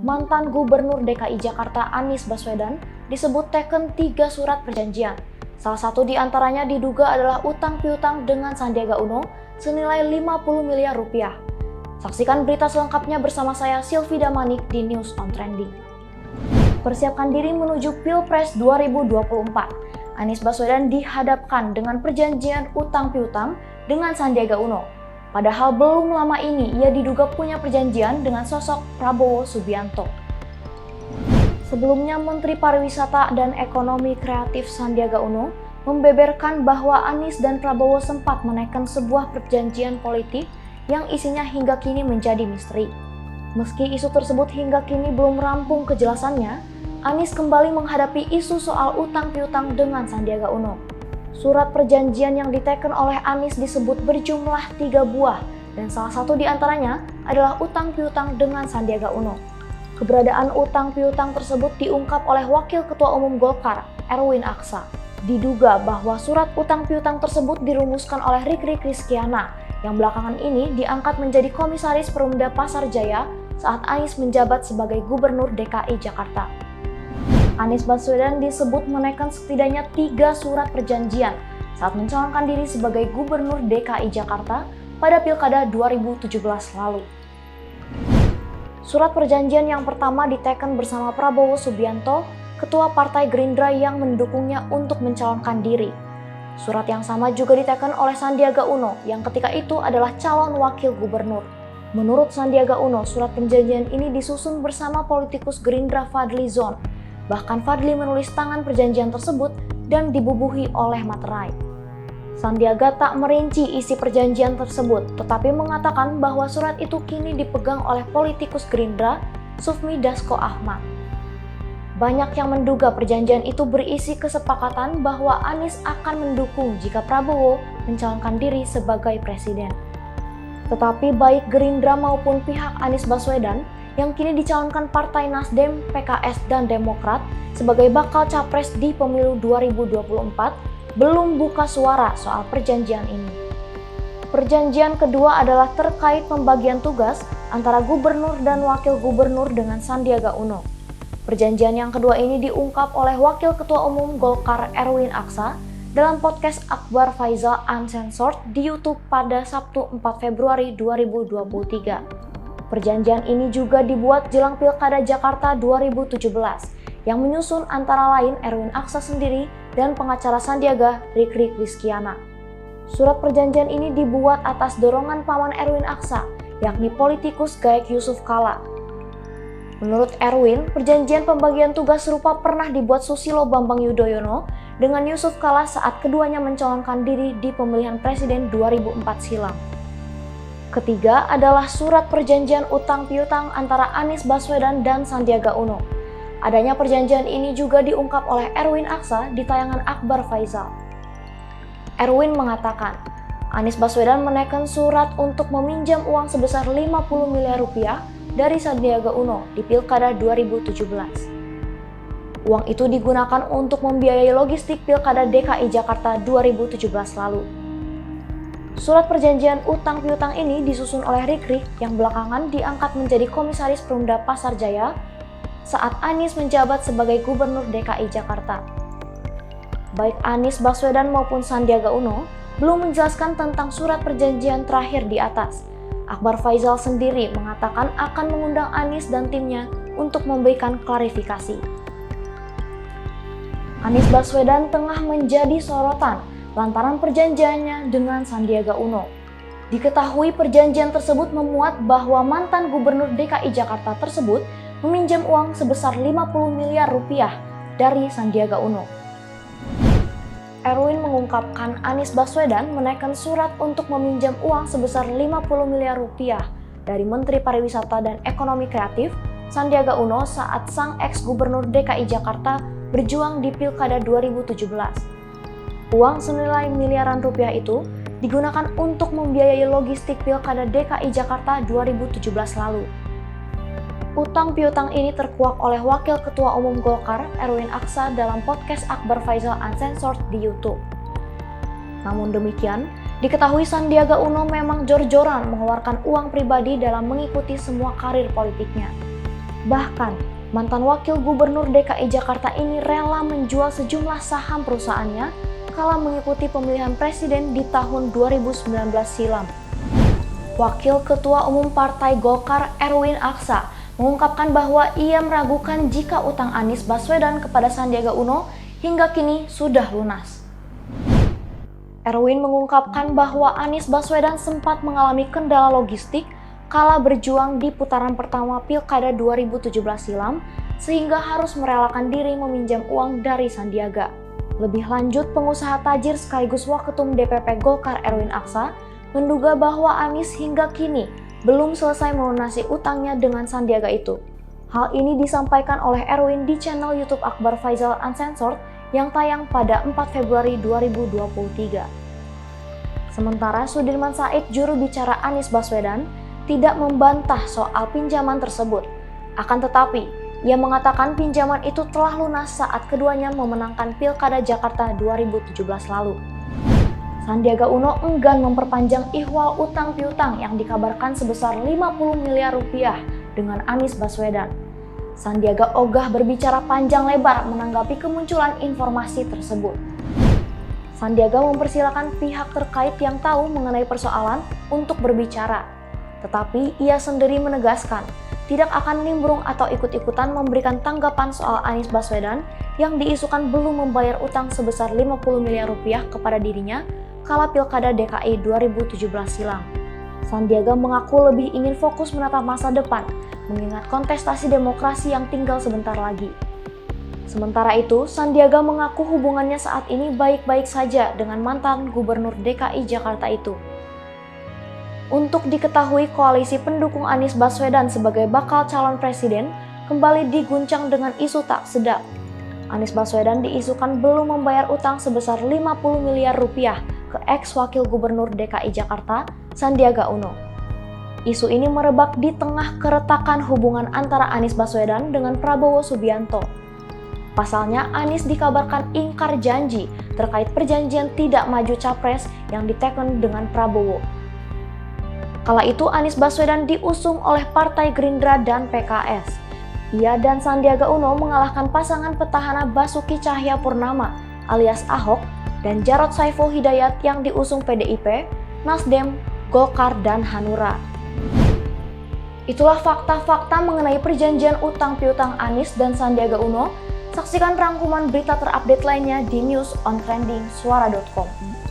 mantan Gubernur DKI Jakarta Anies Baswedan disebut teken 3 surat perjanjian. Salah satu di antaranya diduga adalah utang piutang dengan Sandiaga Uno senilai 50 miliar rupiah. Saksikan berita selengkapnya bersama saya Sylvie Damanik di News on Trending. Persiapkan diri menuju Pilpres 2024. Anies Baswedan dihadapkan dengan perjanjian utang piutang dengan Sandiaga Uno. Padahal belum lama ini ia diduga punya perjanjian dengan sosok Prabowo Subianto. Sebelumnya Menteri Pariwisata dan Ekonomi Kreatif Sandiaga Uno membeberkan bahwa Anies dan Prabowo sempat menaikkan sebuah perjanjian politik yang isinya hingga kini menjadi misteri. Meski isu tersebut hingga kini belum rampung kejelasannya, Anies kembali menghadapi isu soal utang piutang dengan Sandiaga Uno. Surat perjanjian yang diteken oleh Anies disebut berjumlah 3 buah dan salah satu di antaranya adalah utang piutang dengan Sandiaga Uno. Keberadaan utang piutang tersebut diungkap oleh Wakil Ketua Umum Golkar, Erwin Aksa. Diduga bahwa surat utang piutang tersebut dirumuskan oleh Rikrik Rizkiana yang belakangan ini diangkat menjadi Komisaris Perumda Pasar Jaya saat Anies menjabat sebagai Gubernur DKI Jakarta. Anies Baswedan disebut menaikkan setidaknya 3 surat perjanjian saat mencalonkan diri sebagai Gubernur DKI Jakarta pada Pilkada 2017 lalu. Surat perjanjian yang pertama diteken bersama Prabowo Subianto, Ketua Partai Gerindra yang mendukungnya untuk mencalonkan diri. Surat yang sama juga diteken oleh Sandiaga Uno yang ketika itu adalah calon wakil gubernur. Menurut Sandiaga Uno, surat perjanjian ini disusun bersama politikus Gerindra Fadly Zon. Bahkan Fadly menulis tangan perjanjian tersebut dan dibubuhi oleh materai. Sandiaga tak merinci isi perjanjian tersebut, tetapi mengatakan bahwa surat itu kini dipegang oleh politikus Gerindra, Sufmi Dasko Ahmad. Banyak yang menduga perjanjian itu berisi kesepakatan bahwa Anies akan mendukung jika Prabowo mencalonkan diri sebagai presiden. Tetapi baik Gerindra maupun pihak Anies Baswedan yang kini dicalonkan Partai Nasdem, PKS, dan Demokrat sebagai bakal capres di pemilu 2024 belum buka suara soal perjanjian ini. Perjanjian kedua adalah terkait pembagian tugas antara gubernur dan wakil gubernur dengan Sandiaga Uno. Perjanjian yang kedua ini diungkap oleh Wakil Ketua Umum Golkar Erwin Aksa dalam podcast Akbar Faisal Uncensored di YouTube pada Sabtu 4 Februari 2023. Perjanjian ini juga dibuat jelang Pilkada Jakarta 2017 yang menyusun antara lain Erwin Aksa sendiri dan pengacara Sandiaga Rikrik Rizkiana. Surat perjanjian ini dibuat atas dorongan paman Erwin Aksa, yakni politikus Gaek Yusuf Kala. Menurut Erwin, perjanjian pembagian tugas serupa pernah dibuat Susilo Bambang Yudhoyono dengan Yusuf Kala saat keduanya mencalonkan diri di pemilihan presiden 2004 silam. Ketiga adalah surat perjanjian utang piutang antara Anies Baswedan dan Sandiaga Uno. Adanya perjanjian ini juga diungkap oleh Erwin Aksa di tayangan Akbar Faisal. Erwin mengatakan, Anies Baswedan menaikkan surat untuk meminjam uang sebesar 50 miliar rupiah dari Sandiaga Uno di Pilkada 2017. Uang itu digunakan untuk membiayai logistik Pilkada DKI Jakarta 2017 lalu. Surat perjanjian utang piutang ini disusun oleh Rikrik yang belakangan diangkat menjadi Komisaris Perumda Pasar Jaya saat Anies menjabat sebagai Gubernur DKI Jakarta. Baik Anies Baswedan maupun Sandiaga Uno belum menjelaskan tentang surat perjanjian terakhir di atas. Akbar Faisal sendiri mengatakan akan mengundang Anies dan timnya untuk memberikan klarifikasi. Anies Baswedan tengah menjadi sorotan lantaran perjanjiannya dengan Sandiaga Uno. Diketahui perjanjian tersebut memuat bahwa mantan Gubernur DKI Jakarta tersebut meminjam uang sebesar 50 miliar rupiah dari Sandiaga Uno. Erwin mengungkapkan Anies Baswedan menaikkan surat untuk meminjam uang sebesar 50 miliar rupiah dari Menteri Pariwisata dan Ekonomi Kreatif Sandiaga Uno saat sang ex-gubernur DKI Jakarta berjuang di Pilkada 2017. Uang senilai miliaran rupiah itu digunakan untuk membiayai logistik Pilkada DKI Jakarta 2017 lalu. Utang piutang ini terkuak oleh Wakil Ketua Umum Golkar Erwin Aksa dalam podcast Akbar Faisal Uncensored di YouTube. Namun demikian, diketahui Sandiaga Uno memang jor-joran mengeluarkan uang pribadi dalam mengikuti semua karir politiknya. Bahkan, mantan wakil gubernur DKI Jakarta ini rela menjual sejumlah saham perusahaannya kala mengikuti pemilihan presiden di tahun 2019 silam. Wakil Ketua Umum Partai Golkar Erwin Aksa mengungkapkan bahwa ia meragukan jika utang Anies Baswedan kepada Sandiaga Uno hingga kini sudah lunas. Erwin mengungkapkan bahwa Anies Baswedan sempat mengalami kendala logistik kala berjuang di putaran pertama Pilkada 2017 silam, sehingga harus merelakan diri meminjam uang dari Sandiaga. Lebih lanjut, pengusaha tajir sekaligus Waketum DPP Golkar Erwin Aksa menduga bahwa Anies hingga kini belum selesai melunasi utangnya dengan Sandiaga itu. Hal ini disampaikan oleh Erwin di channel YouTube Akbar Faisal Uncensored yang tayang pada 4 Februari 2023. Sementara Sudirman Said, juru bicara Anies Baswedan, tidak membantah soal pinjaman tersebut. Akan tetapi, ia mengatakan pinjaman itu telah lunas saat keduanya memenangkan Pilkada Jakarta 2017 lalu. Sandiaga Uno enggan memperpanjang ihwal utang piutang yang dikabarkan sebesar 50 miliar rupiah dengan Anies Baswedan. Sandiaga ogah berbicara panjang lebar menanggapi kemunculan informasi tersebut. Sandiaga mempersilahkan pihak terkait yang tahu mengenai persoalan untuk berbicara. Tetapi ia sendiri menegaskan tidak akan nimbrung atau ikut-ikutan memberikan tanggapan soal Anies Baswedan yang diisukan belum membayar utang sebesar 50 miliar rupiah kepada dirinya kala Pilkada DKI 2017 silam. Sandiaga mengaku lebih ingin fokus menatap masa depan, mengingat kontestasi demokrasi yang tinggal sebentar lagi. Sementara itu, Sandiaga mengaku hubungannya saat ini baik-baik saja dengan mantan Gubernur DKI Jakarta itu. Untuk diketahui, koalisi pendukung Anies Baswedan sebagai bakal calon presiden kembali diguncang dengan isu tak sedap. Anies Baswedan diisukan belum membayar utang sebesar 50 miliar rupiah ke ex-wakil gubernur DKI Jakarta, Sandiaga Uno. Isu ini merebak di tengah keretakan hubungan antara Anies Baswedan dengan Prabowo Subianto. Pasalnya, Anies dikabarkan ingkar janji terkait perjanjian tidak maju capres yang diteken dengan Prabowo. Kala itu Anies Baswedan diusung oleh Partai Gerindra dan PKS. Ia dan Sandiaga Uno mengalahkan pasangan petahana Basuki Cahayapurnama alias Ahok dan Jarod Saiful Hidayat yang diusung PDIP, Nasdem, Golkar, dan Hanura. Itulah fakta-fakta mengenai perjanjian utang piutang Anies dan Sandiaga Uno. Saksikan rangkuman berita terupdate lainnya di news on trending suara.com.